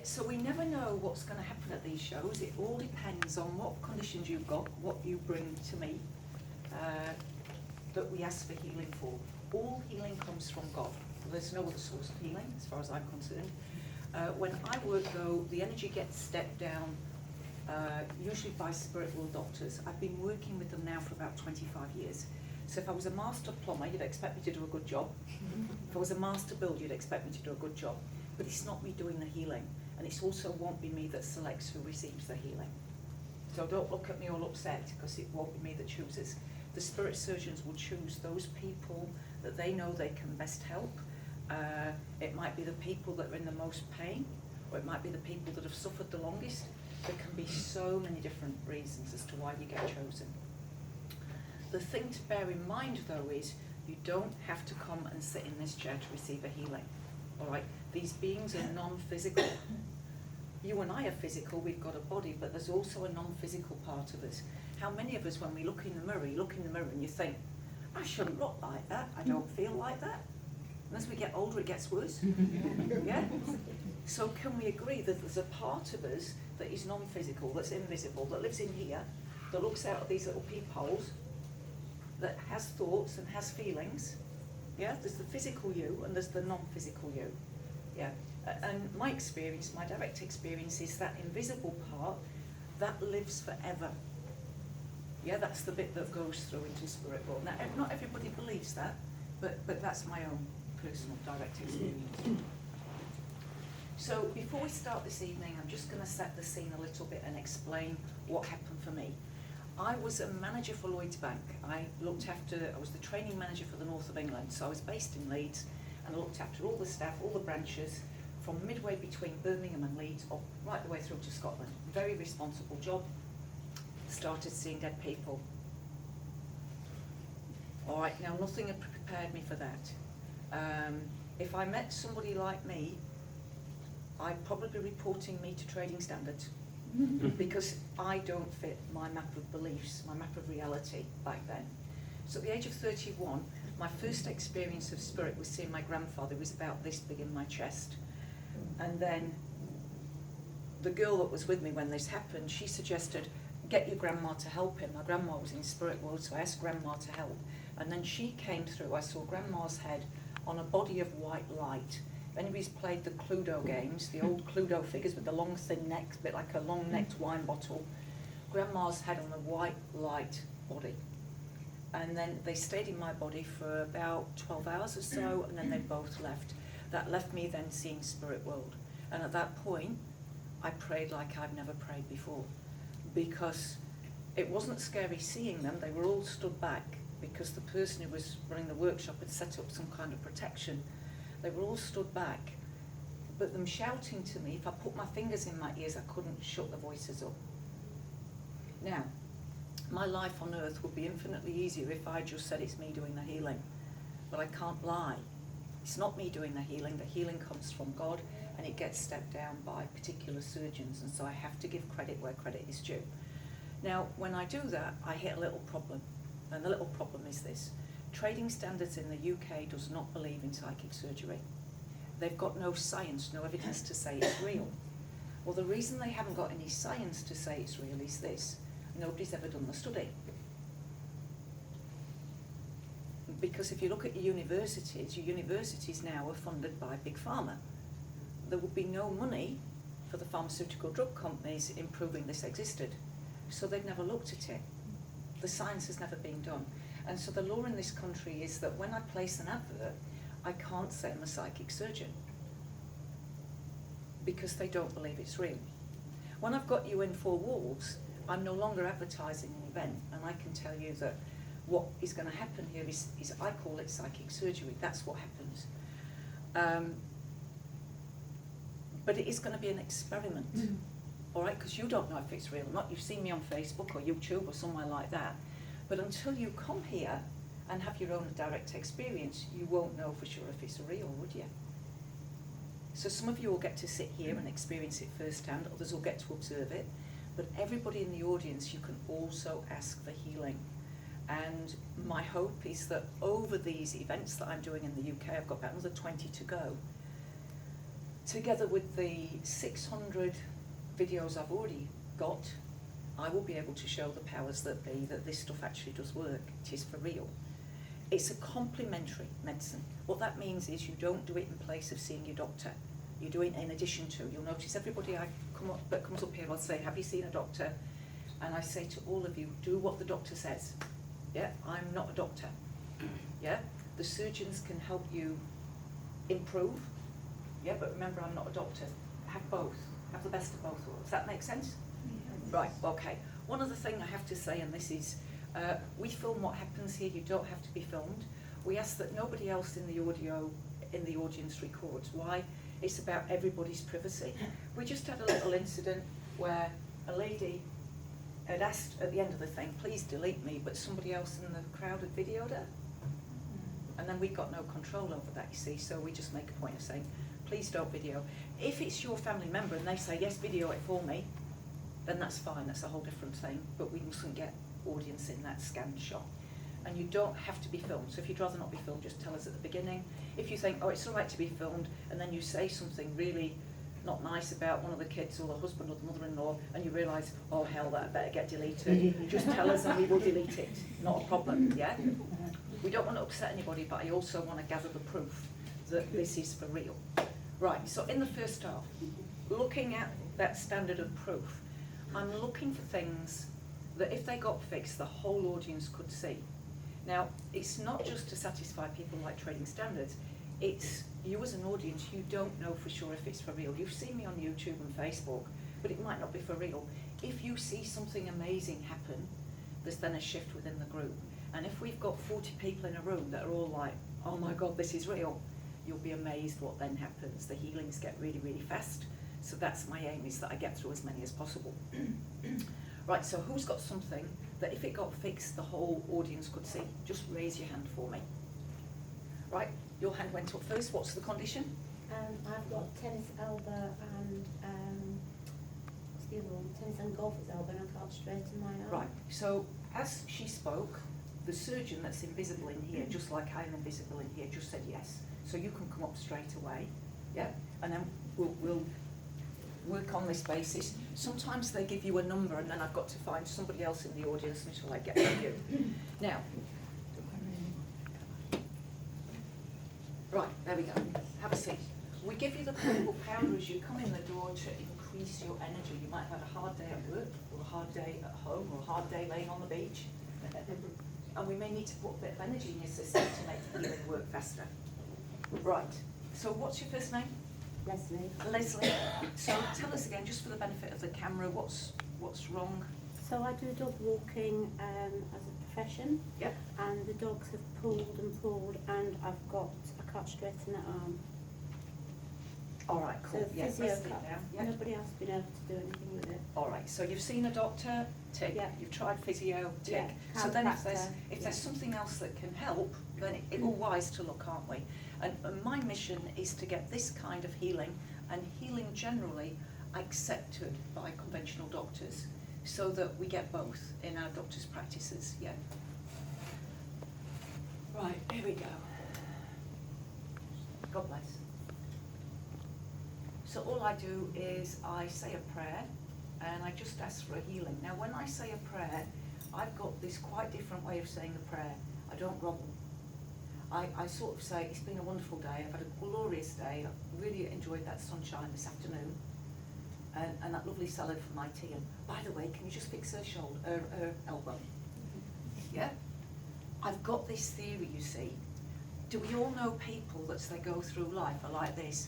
So we never know what's going to happen at these shows. It all depends on what conditions you've got, what you bring to me, that we ask for healing for. All healing comes from God. There's no other source of healing, as far as I'm concerned. When I work, though, the energy gets stepped down, usually by spirit world doctors. I've been working with them now for about 25 years. So if I was a master plumber, you'd expect me to do a good job. If I was a master builder, you'd expect me to do a good job. But it's not me doing the healing. And it also won't be me that selects who receives the healing. So don't look at me all upset, because it won't be me that chooses. The spirit surgeons will choose those people that they know they can best help. It might be the people that are in the most pain, or it might be the people that have suffered the longest. There can be so many different reasons as to why you get chosen. The thing to bear in mind, though, is you don't have to come and sit in this chair to receive a healing. All right? These beings are non-physical. You and I are physical, we've got a body, but there's also a non-physical part of us. How many of us, when we look in the mirror, you look in the mirror and you think, I shouldn't look like that, I don't feel like that. And as we get older, it gets worse. Yeah? So can we agree that there's a part of us that is non-physical, that's invisible, that lives in here, that looks out of these little peepholes, that has thoughts and has feelings? Yeah? There's the physical you and there's the non-physical you. Yeah? And my experience, my direct experience, is that invisible part, that lives forever. Yeah, that's the bit that goes through into spirit world. Now, not everybody believes that, but that's my own personal direct experience. So before we start this evening, I'm just going to set the scene a little bit and explain what happened for me. I was a manager for Lloyds Bank. I was the training manager for the north of England, so I was based in Leeds, and I looked after all the staff, all the branches, from midway between Birmingham and Leeds, up right the way through to Scotland. Very responsible job. Started seeing dead people. All right, now nothing had prepared me for that. If I met somebody like me, I'd probably be reporting me to trading standards, because I don't fit my map of beliefs, my map of reality back then. So at the age of 31, my first experience of spirit was seeing my grandfather. He was about this big in my chest. And then the girl that was with me when this happened, she suggested, get your grandma to help him. My grandma was in spirit world, so I asked grandma to help. And then she came through. I saw grandma's head on a body of white light. If anybody's played the Cluedo games, the old Cluedo figures with the long thin necks, a bit like a long-necked wine bottle, grandma's head on a white light body. And then they stayed in my body for about 12 hours or so, and then they both left. That left me then seeing spirit world. And at that point, I prayed like I've never prayed before, because it wasn't scary seeing them. They were all stood back because the person who was running the workshop had set up some kind of protection. They were all stood back, but them shouting to me, if I put my fingers in my ears, I couldn't shut the voices up. Now, my life on earth would be infinitely easier if I just said it's me doing the healing, but I can't lie. It's not me doing the healing comes from God, and it gets stepped down by particular surgeons, and so I have to give credit where credit is due. Now, when I do that, I hit a little problem, and the little problem is this. Trading Standards in the UK does not believe in psychic surgery. They've got no science, no evidence to say it's real. Well, the reason they haven't got any science to say it's real is this. Nobody's ever done the study. Because if you look at your universities now are funded by Big Pharma. There would be no money for the pharmaceutical drug companies in proving this existed. So they've never looked at it. The science has never been done. And so the law in this country is that when I place an advert, I can't say I'm a psychic surgeon, because they don't believe it's real. When I've got you in four walls, I'm no longer advertising an event, and I can tell you that what is going to happen here is I call it psychic surgery. That's what happens. But it is going to be an experiment, all right? Because you don't know if it's real or not. You've seen me on Facebook or YouTube or somewhere like that. But until you come here and have your own direct experience, you won't know for sure if it's real, would you? So some of you will get to sit here and experience it firsthand, others will get to observe it, but everybody in the audience, you can also ask for healing. And my hope is that over these events that I'm doing in the UK, I've got about another 20 to go, together with the 600 videos I've already got, I will be able to show the powers that be that this stuff actually does work. It is for real. It's a complementary medicine. What that means is you don't do it in place of seeing your doctor. You do it in addition to. You'll notice everybody that comes up here, I'll say, have you seen a doctor? And I say to all of you, do what the doctor says. Yeah, I'm not a doctor. Yeah, the surgeons can help you improve. Yeah, but remember, I'm not a doctor. Have both. Have the best of both worlds. Does that make sense? Yeah. Right, okay. One other thing I have to say, and this is, we film what happens here. You don't have to be filmed. We ask that nobody else in the audience records. Why? It's about everybody's privacy. We just had a little incident where a lady had asked at the end of the thing, please delete me, but somebody else in the crowd had videoed her. And then we've got no control over that, you see, so we just make a point of saying, please don't video. If it's your family member and they say, yes, video it for me, then that's fine, that's a whole different thing, but we mustn't get audience in that scanned shot. And you don't have to be filmed, so if you'd rather not be filmed, just tell us at the beginning. If you think, oh, it's all right to be filmed, and then you say something really not nice about one of the kids or the husband or the mother-in-law, and you realise, oh hell, that better get deleted, just tell us and we will delete it, not a problem, yeah? We don't want to upset anybody, but I also want to gather the proof that this is for real. Right, so in the first half, looking at that standard of proof, I'm looking for things that if they got fixed, the whole audience could see. Now, it's not just to satisfy people like trading standards, it's you as an audience, you don't know for sure if it's for real. You've seen me on YouTube and Facebook, but it might not be for real. If you see something amazing happen, there's then a shift within the group. And if we've got 40 people in a room that are all like, oh my God, this is real, you'll be amazed what then happens. The healings get really, really fast. So that's my aim, is that I get through as many as possible. Right, so who's got something that if it got fixed, the whole audience could see? Just raise your hand for me. Right, your hand went up first. What's the condition? I've got tennis elbow and what's the other one? Tennis and golfer's elbow, and I can't straighten my arm. Right, so as she spoke, the surgeon that's invisible in here, just like I'm invisible in here, just said yes. So you can come up straight away, yeah? And then we'll work on this basis. Sometimes they give you a number and then I've got to find somebody else in the audience until I get to you. Now, right, there we go. Have a seat. We give you the purple powder as you come in the door to increase your energy. You might have had a hard day at work, or a hard day at home, or a hard day laying on the beach. And we may need to put a bit of energy in your system to make the healing work faster. Right, so what's your first name? Lesley. Lesley. So tell us again, just for the benefit of the camera, what's wrong? So I do dog walking as a profession. Yep. And the dogs have pulled and pulled, and I can't straighten that arm. All right, cool. So Yeah, physio rest it cut. down. Yeah. Nobody else has been able to do anything with it. All right, so you've seen a doctor, tick. Yeah. You've tried physio, tick. Yeah. So then if there's Chiropractor, something else that can help, then it's all wise to look, aren't we? And my mission is to get this kind of healing, and healing generally, accepted by conventional doctors, so that we get both in our doctors' practices, yeah? Right, here we go. God bless. So all I do is I say a prayer, and I just ask for a healing. Now when I say a prayer, I've got this quite different way of saying a prayer. I don't grovel. I sort of say, it's been a wonderful day, I've had a glorious day, I really enjoyed that sunshine this afternoon, and that lovely salad for my tea, and by the way, can you just fix her shoulder, her elbow? Yeah? I've got this theory, you see. Do we all know people that as they go through life are like this?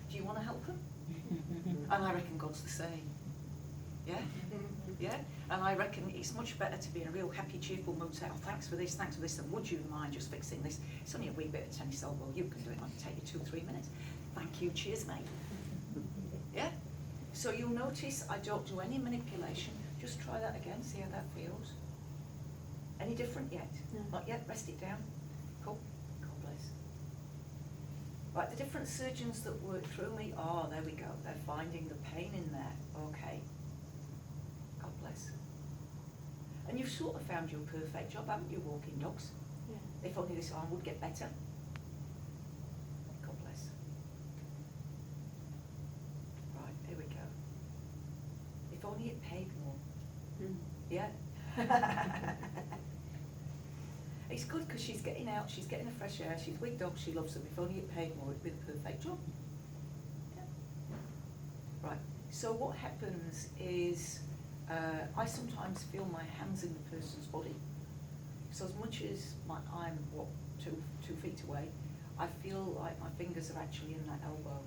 Do you want to help them? And I reckon God's the same. Yeah? Yeah? And I reckon it's much better to be in a real happy, cheerful mood, say, oh, thanks for this, and would you mind just fixing this? It's only a wee bit of tennis elbow, you can do it, it might take you 2 or 3 minutes. Thank you, cheers, mate. Yeah? So you'll notice I don't do any manipulation. Just try that again, see how that feels. Any different yet? No. Not yet, rest it down. Cool, God bless. Right, the different surgeons that work through me, oh, there we go, they're finding the pain in there, okay. God bless. And you've sort of found your perfect job, haven't you, walking dogs? Yeah. If only this arm would get better. God bless. Right, here we go. If only it paid more. Mm. Yeah? It's good because she's getting out, she's getting the fresh air, she's with dogs, she loves them. If only it paid more, it'd be the perfect job. Yeah. Right, so what happens is I sometimes feel my hands in the person's body. So as much as I'm, what, two feet away, I feel like my fingers are actually in that elbow.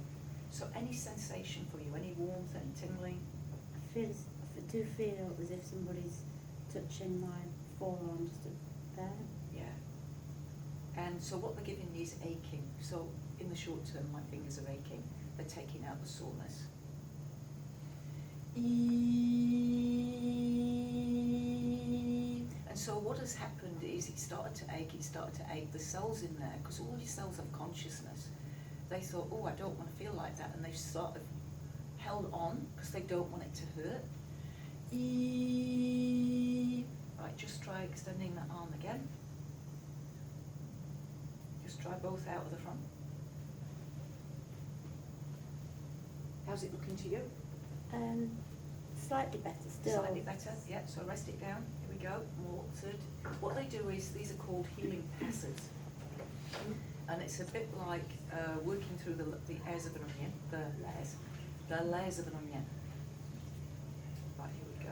So any sensation for you, any warmth, any tingling? I do feel as if somebody's touching my forearm just there. Yeah. And so what they're giving me is aching. So in the short term, my fingers are aching. They're taking out the soreness. And so what has happened is it started to ache, the cells in there, because all your cells have consciousness, they thought, oh, I don't want to feel like that, and they've sort of held on because they don't want it to hurt. Right, just try extending that arm again. Just try both out of the front. How's it looking to you? Slightly better still. Slightly better, yeah, so rest it down. Here we go, more altered. What they do is, these are called healing passes. And it's a bit like working through the layers of an onion, the layers of an onion. Right, here we go.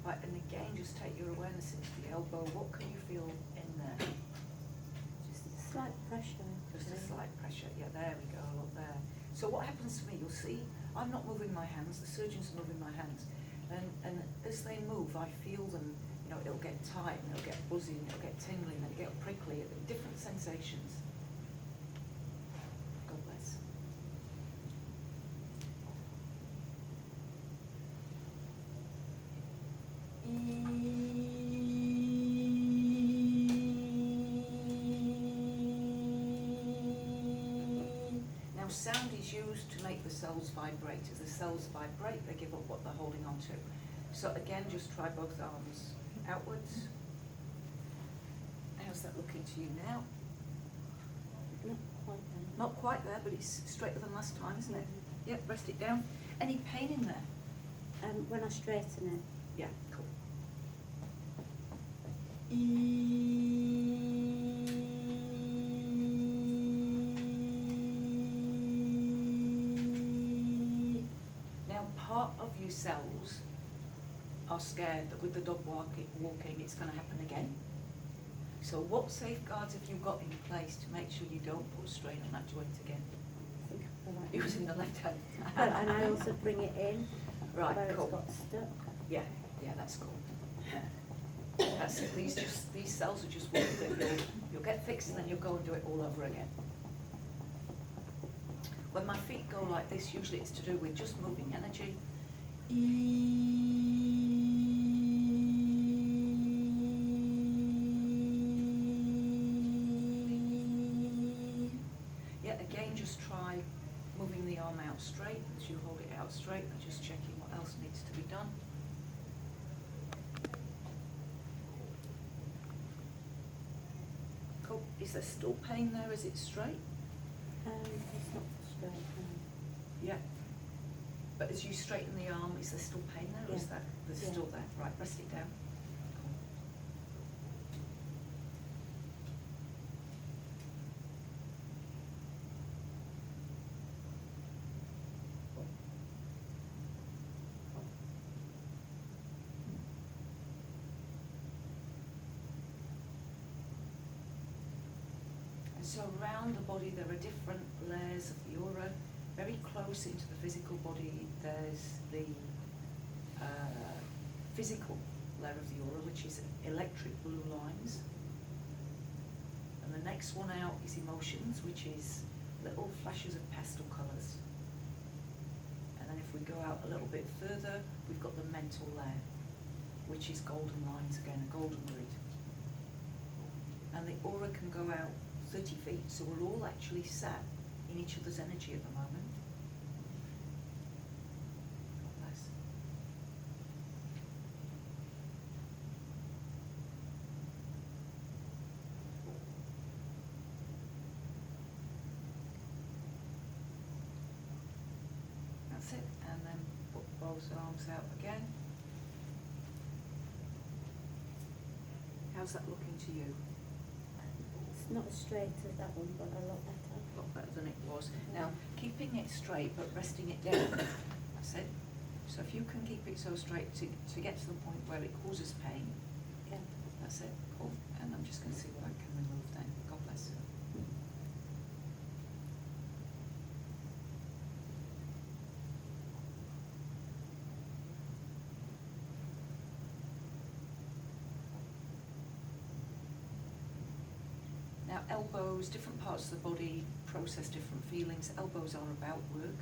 Right, and again, just take your awareness into the elbow. What can you feel in there? Just a slight pressure. Just a slight pressure. Yeah, there we go, look there. So what happens to me, you'll see, I'm not moving my hands, the surgeon's moving my hands. And as they move, I feel them, you know, it'll get tight, and it'll get buzzy, and it'll get tingling, and it'll get prickly, different sensations. God bless. Now sound is used to make the cells vibrate. As the cells vibrate, they give up what they're holding on to. So again, just try both arms outwards. How's that looking to you now? Not quite there. Not quite there, but it's straighter than last time, isn't it? Yep, rest it down. Any pain in there? When I straighten it. Yeah, cool. Now, part of your cells are scared that with the dog walking it's going to happen again. So what safeguards have you got in place to make sure you don't put a strain on that joint again? I think I feel like It was in the left hand. and I also bring it in Right, where cool. it's got stuck. Yeah, that's cool. That's it. These cells are just worth it. You'll get fixed and then you'll go and do it all over again. When my feet go like this, usually it's to do with just moving energy. Yeah, again, just try moving the arm out straight as you hold it out straight and just checking what else needs to be done. Cool. Is there still pain there? Is it straight? It's not straight. No. Yeah. But as you straighten the arm, is there still pain there, or is Yeah. that there's Yeah. still there? Right, rest it down. And so around the body there are different layers of the aura. Very close into the physical body, there's the physical layer of the aura, which is electric blue lines. And the next one out is emotions, which is little flashes of pastel colours. And then if we go out a little bit further, we've got the mental layer, which is golden lines again, a golden grid. and the aura can go out 30 feet, so we're all actually sat in each other's energy at the moment. God bless. That's it, and then put both arms out again. How's that looking to you? It's not as straight as that one, but a lot better. A lot better than it was. Now, keeping it straight but resting it down, that's it. So if you can keep it so straight to get to the point where it causes pain, Yeah. that's it, cool. And I'm just going to see what I can remove then. God bless you. Now elbows, different parts of the body process different feelings. Elbows are about work.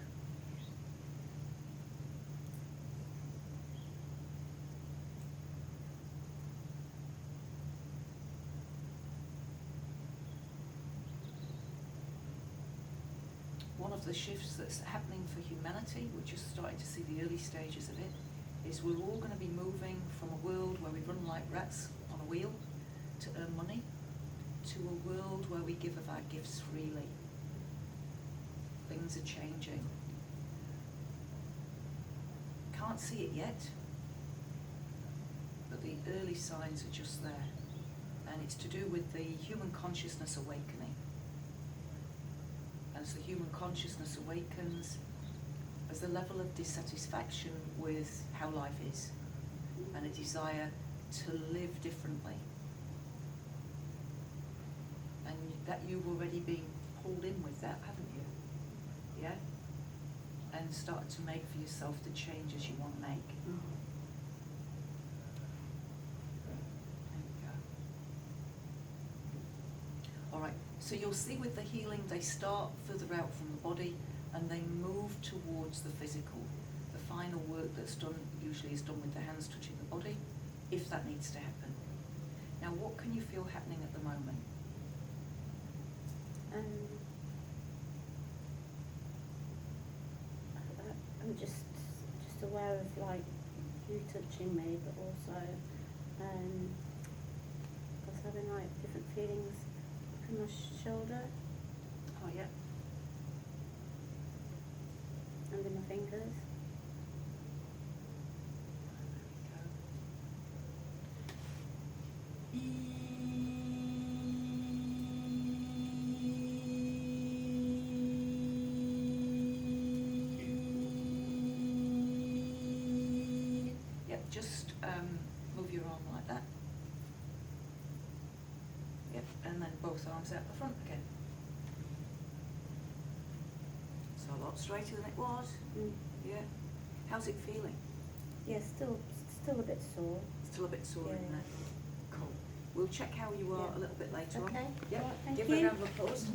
One of the shifts that's happening for humanity, we're just starting to see the early stages of it, is we're all going to be moving from a world where we run like rats on a wheel to earn money, to a world where we give of our gifts freely. Things are changing. Can't see it yet, but the early signs are just there. And it's to do with the human consciousness awakening. As the human consciousness awakens, as the level of dissatisfaction with how life is, and a desire to live differently. And that you've already been pulled in with that, haven't you? Yeah? And started to make for yourself the changes you want to make. There you go. All right, so you'll see with the healing, they start further out from the body and they move towards the physical. The final work that's done usually is done with the hands touching the body, if that needs to happen. Now, what can you feel happening at the moment? I'm just aware of like you touching me, but also I was having like different feelings in my shoulder Oh, yeah. and in my fingers. Yep, just move your arm like that. Yep, and then both arms out the front again. So a lot straighter than it was. Yeah. How's it feeling? Yeah, still a bit sore. Still a bit sore, Yeah. isn't it? Cool. We'll check how you are Yeah. a little bit later on. Okay. Yep. All right, thank Give her a you. round of applause.